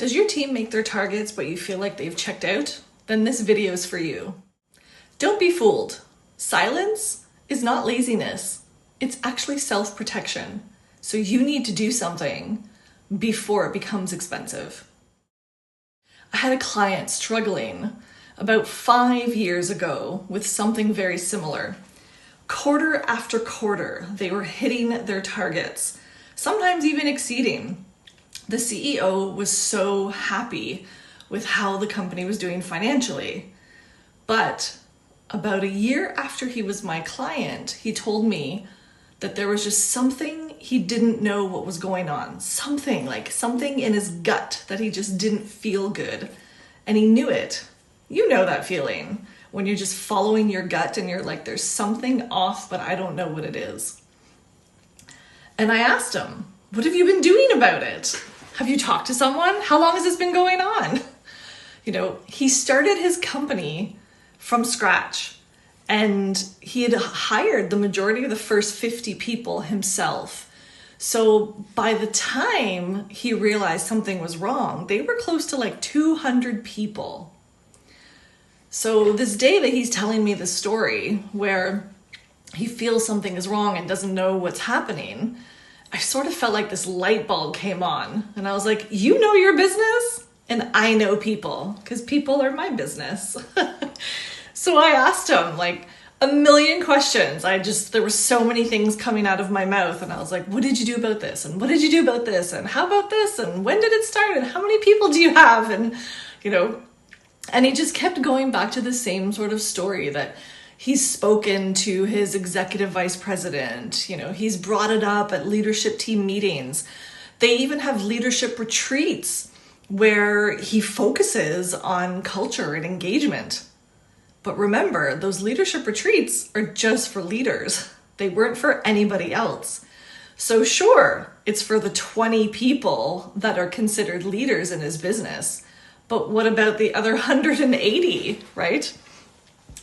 Does your team make their targets but you feel like they've checked out? Then this video is for you. Don't be fooled. Silence is not laziness. It's actually self-protection. So you need to do something before it becomes expensive. I had a client struggling about 5 years ago with something very similar. Quarter after quarter, they were hitting their targets, sometimes even exceeding. The CEO was so happy with how the company was doing financially. But about a year after he was my client, he told me that there was just something he didn't know what was going on. Something in his gut that he just didn't feel good. And he knew it. You know that feeling when you're just following your gut and you're like, there's something off, but I don't know what it is. And I asked him, what have you been doing about it? Have you talked to someone? How long has this been going on? He started his company from scratch and he had hired the majority of the first 50 people himself. So by the time he realized something was wrong, they were close to like 200 people. So this day that he's telling me the story where he feels something is wrong and doesn't know what's happening, I sort of felt like this light bulb came on and I was like, you know your business and I know people because people are my business. So I asked him like a million questions. There were so many things coming out of my mouth and I was like, what did you do about this? And what did you do about this? And how about this? And when did it start? And how many people do you have? And, and he just kept going back to the same sort of story that he's spoken to his executive vice president, he's brought it up at leadership team meetings. They even have leadership retreats where he focuses on culture and engagement. But remember, those leadership retreats are just for leaders. They weren't for anybody else. So sure, it's for the 20 people that are considered leaders in his business. But what about the other 180, right?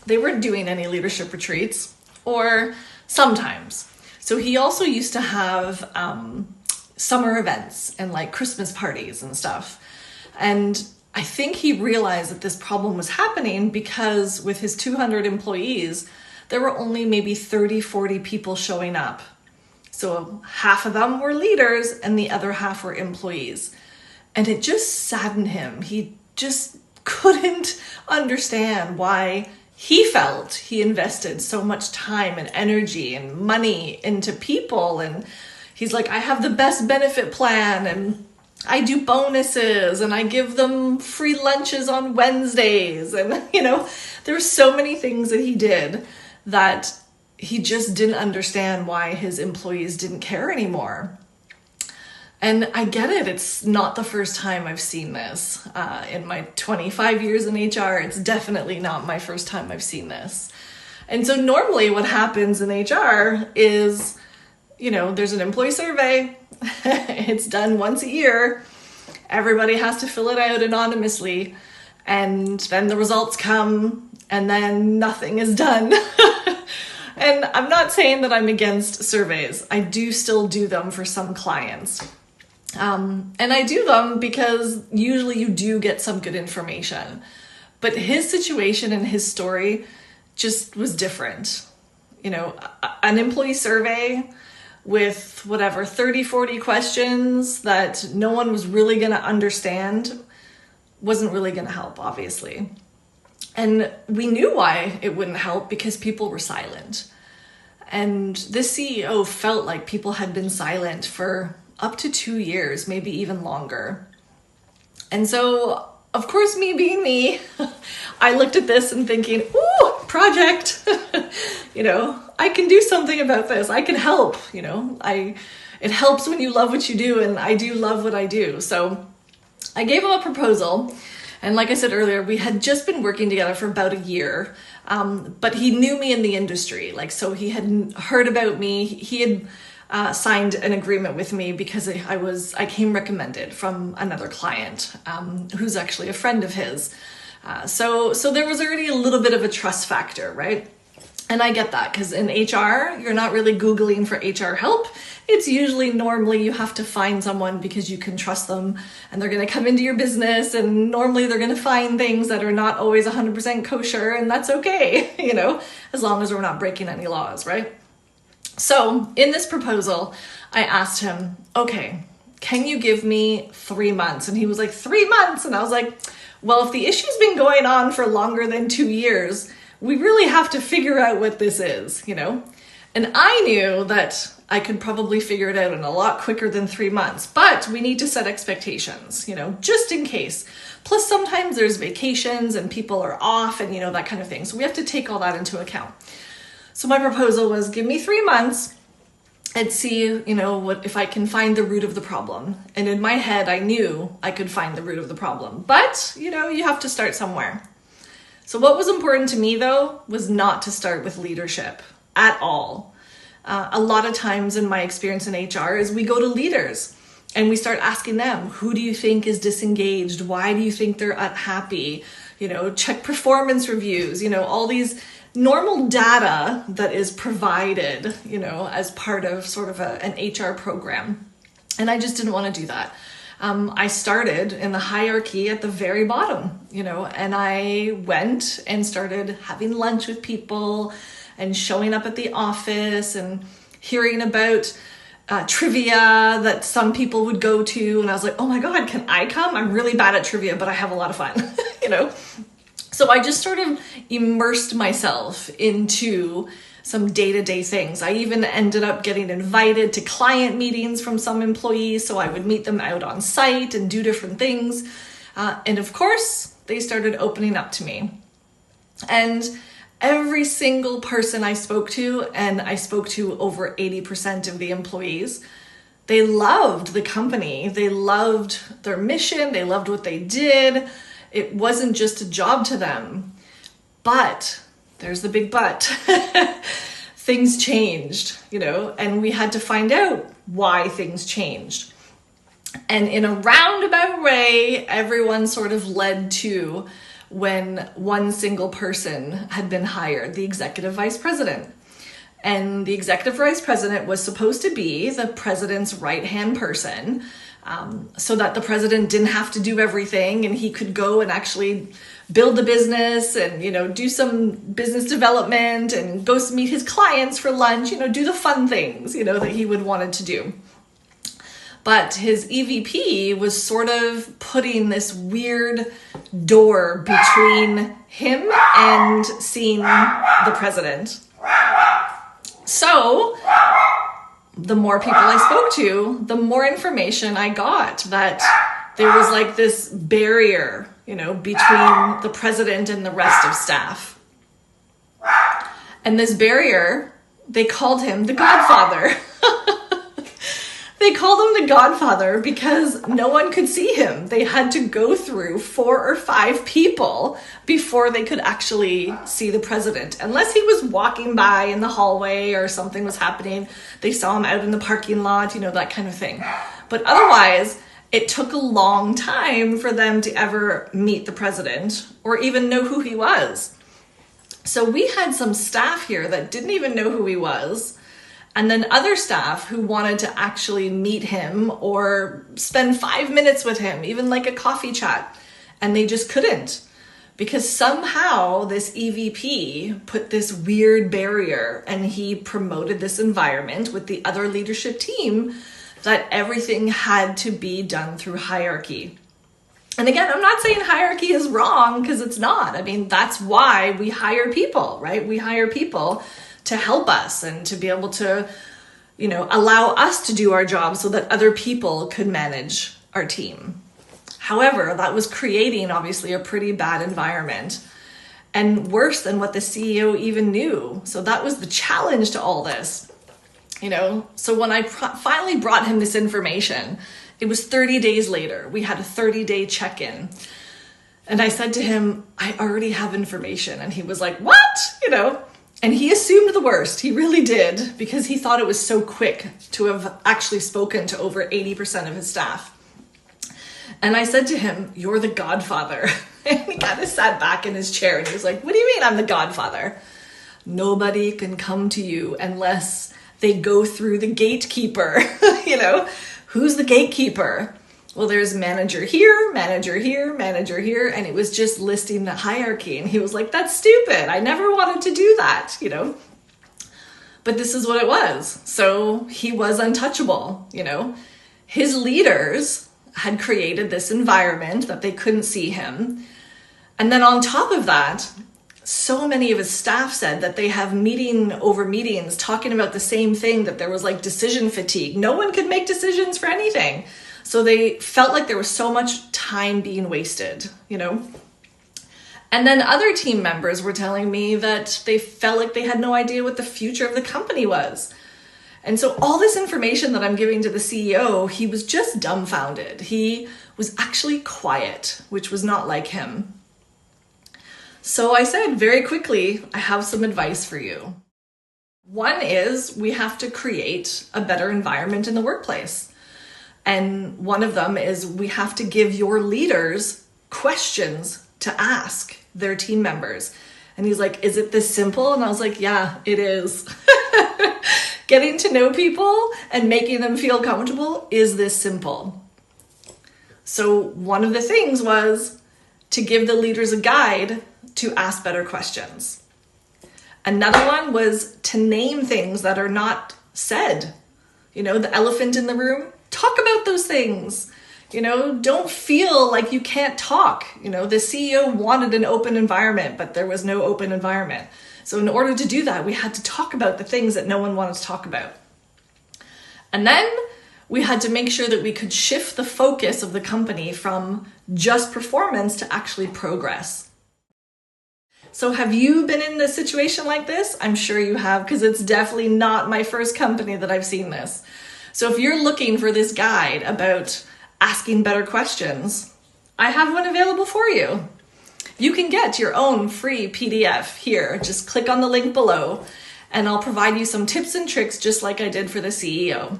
They weren't doing any leadership retreats, or sometimes. So he also used to have summer events and like Christmas parties and stuff. And I think he realized that this problem was happening because with his 200 employees, there were only maybe 30, 40 people showing up. So half of them were leaders and the other half were employees. And it just saddened him. He just couldn't understand why he felt he invested so much time and energy and money into people. And he's like, I have the best benefit plan and I do bonuses and I give them free lunches on Wednesdays. And, there were so many things that he did that he just didn't understand why his employees didn't care anymore. And I get it. It's not the first time I've seen this. In my 25 years in HR, it's definitely not my first time I've seen this. And so normally what happens in HR is, there's an employee survey. It's done once a year. Everybody has to fill it out anonymously. And then the results come and then nothing is done. And I'm not saying that I'm against surveys. I do still do them for some clients. And I do them because usually you do get some good information. But his situation and his story just was different. An employee survey with 30, 40 questions that no one was really going to understand wasn't really going to help, obviously. And we knew why it wouldn't help because people were silent. And this CEO felt like people had been silent for up to 2 years, maybe even longer. And so, of course, me being me, I looked at this and thinking, ooh, project, I can do something about this. I can help, it helps when you love what you do, and I do love what I do. So I gave him a proposal. And like I said earlier, we had just been working together for about a year, but he knew me in the industry. So he had heard about me. He had signed an agreement with me because I came recommended from another client who's actually a friend of his. So there was already a little bit of a trust factor, right? And I get that because in HR, you're not really Googling for HR help. It's usually normally you have to find someone because you can trust them and they're going to come into your business, and normally they're going to find things that are not always 100% kosher, and that's okay, as long as we're not breaking any laws, right? So in this proposal, I asked him, okay, can you give me 3 months? And he was like, 3 months? And I was like, well, if the issue's been going on for longer than 2 years, we really have to figure out what this is, And I knew that I could probably figure it out in a lot quicker than 3 months, but we need to set expectations, just in case. Plus sometimes there's vacations and people are off and, that kind of thing. So we have to take all that into account. So my proposal was give me 3 months and see, what if I can find the root of the problem. And in my head, I knew I could find the root of the problem, but you have to start somewhere. So what was important to me though, was not to start with leadership at all. A lot of times in my experience in HR is we go to leaders and we start asking them, who do you think is disengaged? Why do you think they're unhappy? Check performance reviews, all these normal data that is provided, as part of sort of an HR program. And I just didn't want to do that. I started in the hierarchy at the very bottom, and I went and started having lunch with people and showing up at the office and hearing about trivia that some people would go to. And I was like, oh my God, can I come? I'm really bad at trivia, but I have a lot of fun, So I just sort of immersed myself into some day-to-day things. I even ended up getting invited to client meetings from some employees, so I would meet them out on site and do different things. And of course, they started opening up to me. And every single person I spoke to, and I spoke to over 80% of the employees, they loved the company. They loved their mission. They loved what they did. It wasn't just a job to them. But there's the big but. Things changed, and we had to find out why things changed. And in a roundabout way, everyone sort of led to when one single person had been hired, the executive vice president. And the executive vice president was supposed to be the president's right-hand person, so that the president didn't have to do everything and he could go and actually build a business and, do some business development and go meet his clients for lunch, do the fun things, that he would wanted to do. But his EVP was sort of putting this weird door between him and seeing the president. So the more people I spoke to, the more information I got that there was like this barrier, between the president and the rest of staff. And this barrier, they called him the Godfather. They called him the Godfather because no one could see him. They had to go through 4 or 5 people before they could actually see the president. Unless he was walking by in the hallway or something was happening, they saw him out in the parking lot, that kind of thing. But otherwise, it took a long time for them to ever meet the president or even know who he was. So we had some staff here that didn't even know who he was. And then other staff who wanted to actually meet him or spend 5 minutes with him, even like a coffee chat. And they just couldn't because somehow this EVP put this weird barrier and he promoted this environment with the other leadership team that everything had to be done through hierarchy. And again, I'm not saying hierarchy is wrong because it's not. I mean, that's why we hire people, right? We hire people to help us and to be able to, allow us to do our job so that other people could manage our team. However, that was creating obviously a pretty bad environment and worse than what the CEO even knew. So that was the challenge to all this. So when I finally brought him this information, it was 30 days later. We had a 30-day check-in. And I said to him, I already have information. And he was like, what? And he assumed the worst. He really did, because he thought it was so quick to have actually spoken to over 80% of his staff. And I said to him, you're the Godfather. And he kind of sat back in his chair and he was like, what do you mean I'm the Godfather? nobody can come to you unless they go through the gatekeeper. You know, who's the gatekeeper? Well, there's manager here, manager here, manager here, and it was just listing the hierarchy. And he was like, that's stupid. I never wanted to do that, you know. But this is what it was. So he was untouchable, you know. His leaders had created this environment that they couldn't see him. And then on top of that, so many of his staff said that they have meeting over meetings talking about the same thing, that there was like decision fatigue. No one could make decisions for anything. So they felt like there was so much time being wasted, you know. And then other team members were telling me that they felt like they had no idea what the future of the company was. And so all this information that I'm giving to the CEO, he was just dumbfounded. He was actually quiet, which was not like him. So I said very quickly, I have some advice for you. One is we have to create a better environment in the workplace. And one of them is we have to give your leaders questions to ask their team members. And he's like, is it this simple? And I was like, yeah, it is. Getting to know people and making them feel comfortable is this simple. So one of the things was to give the leaders a guide to ask better questions. Another one was to name things that are not said. You know, the elephant in the room, talk about those things. You know, don't feel like you can't talk. You know, the CEO wanted an open environment, but there was no open environment. So in order to do that, we had to talk about the things that no one wanted to talk about. And then we had to make sure that we could shift the focus of the company from just performance to actually progress. So have you been in a situation like this? I'm sure you have, because it's definitely not my first company that I've seen this. So if you're looking for this guide about asking better questions, I have one available for you. You can get your own free PDF here. Just click on the link below and I'll provide you some tips and tricks just like I did for the CEO.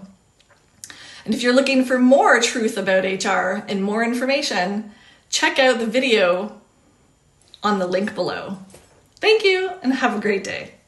And if you're looking for more truth about HR and more information, check out the video on the link below. Thank you and have a great day.